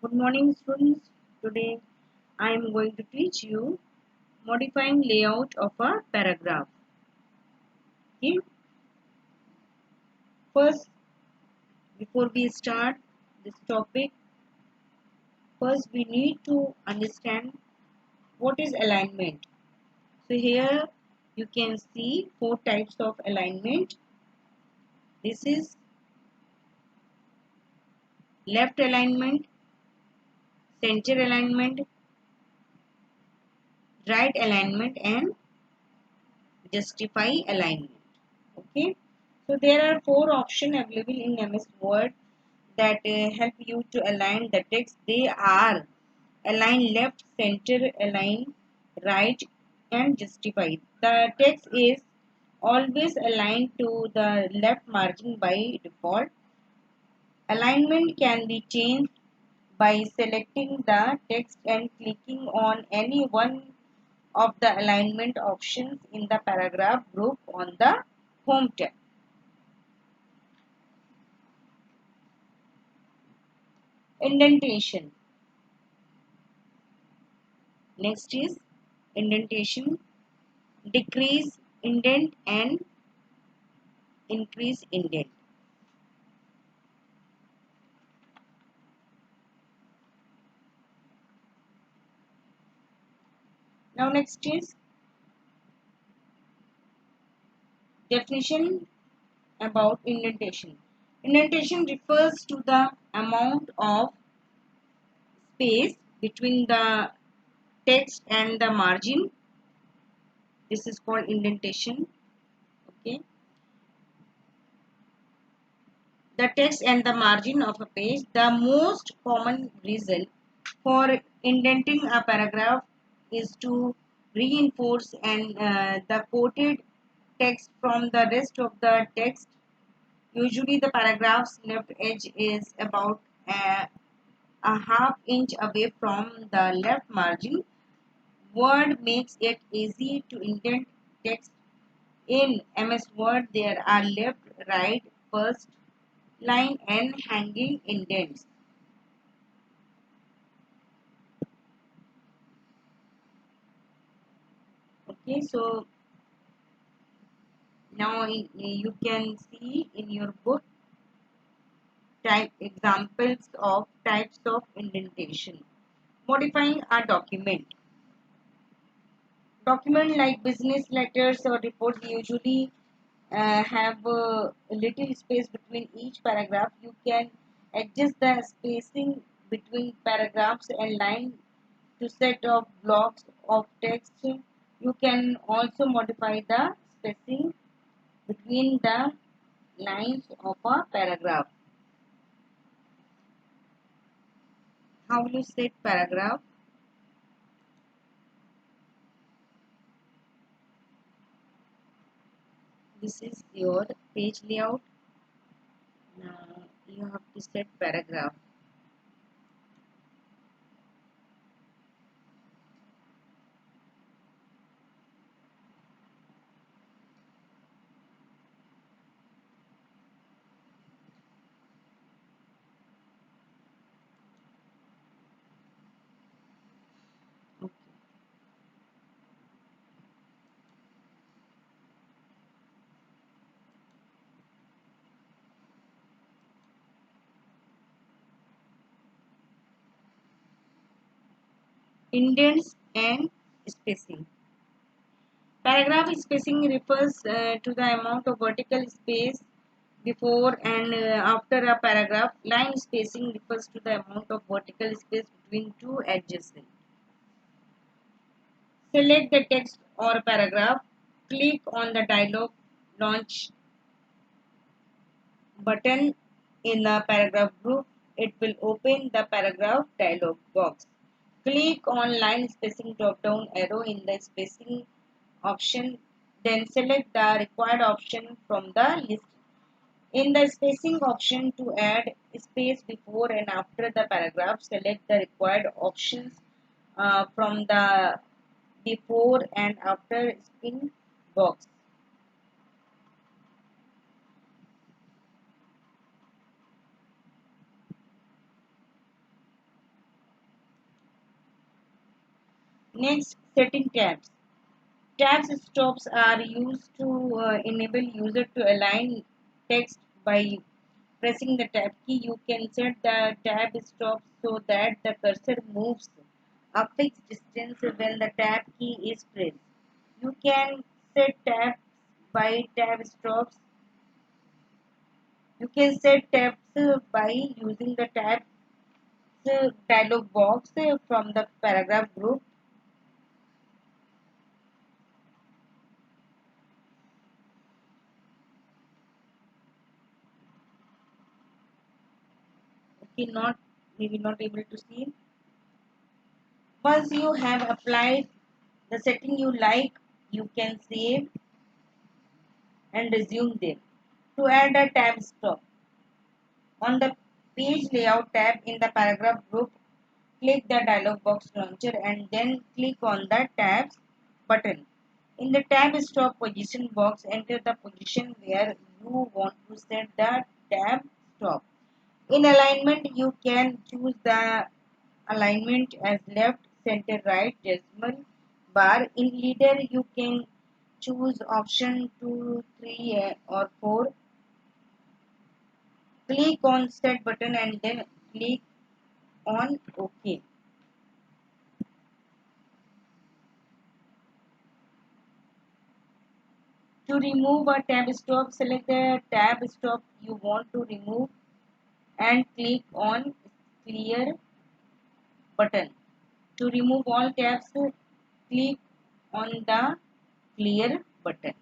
Good morning, students. Today I am going to teach you modifying layout of a paragraph. Okay. First, before we start this topic, first we need to understand what is alignment. So here you can see four types of alignment. This is left alignment, center alignment, right alignment, and justify alignment. Okay. So there are four options available in MS Word that help you to align the text. They are align left, center, align right, and justify. The text is always aligned to the left margin by default. Alignment can be changed by selecting the text and clicking on any one of the alignment options in the paragraph group on the Home tab. Indentation. Next is indentation, decrease indent and increase indent. Now next is definition about indentation. Indentation refers to the amount of space between the text and the margin. This is called indentation. Okay. The text and the margin of a page. The most common reason for indenting a paragraph is to reinforce and the quoted text from the rest of the text. Usually the paragraph's left edge is about a half inch away from the left margin. Word makes it easy to indent text. In MS Word there are left, right, first line and hanging indents. Okay, so now you can see in your book type examples of types of indentation. Modifying a document. Document like business letters or reports usually have a little space between each paragraph. You can adjust the spacing between paragraphs and line to set of blocks of text. You can also modify the spacing between the lines of a paragraph. How will you set paragraph? This is your page layout. Now you have to set paragraph. Okay. Indents and spacing. Paragraph spacing refers to the amount of vertical space before and after a paragraph. Line spacing refers to the amount of vertical space between two adjacent. Select the text or paragraph. Click on the dialog launch button in the paragraph group. It will open the paragraph dialog box. Click on line spacing drop down arrow in the spacing option. Then select the required option from the list. In the spacing option to add space before and after the paragraph, select the required options from the before and after spin box. Next, setting tabs. Tabs stops are used to enable user to align text by pressing the tab key. You can set the tab stops so that the cursor moves a fixed distance when the tab key is pressed. You can set tabs by tab stops. You can set tabs by using the tabs dialog box from the paragraph group. Okay, not maybe not able to see. Once you have applied the setting you like, you can save and resume them. To add a tab stop, on the page layout tab in the paragraph group, click the dialog box launcher and then click on the tabs button. In the tab stop position box, enter the position where you want to set the tab stop. In alignment, you can choose the alignment as left, center, right, decimal bar. In leader, you can choose option 2, 3 or 4. Click on set button and then click on OK. To remove a tab stop, select the tab stop you want to remove and click on clear button. To remove all tabs, click on the clear button.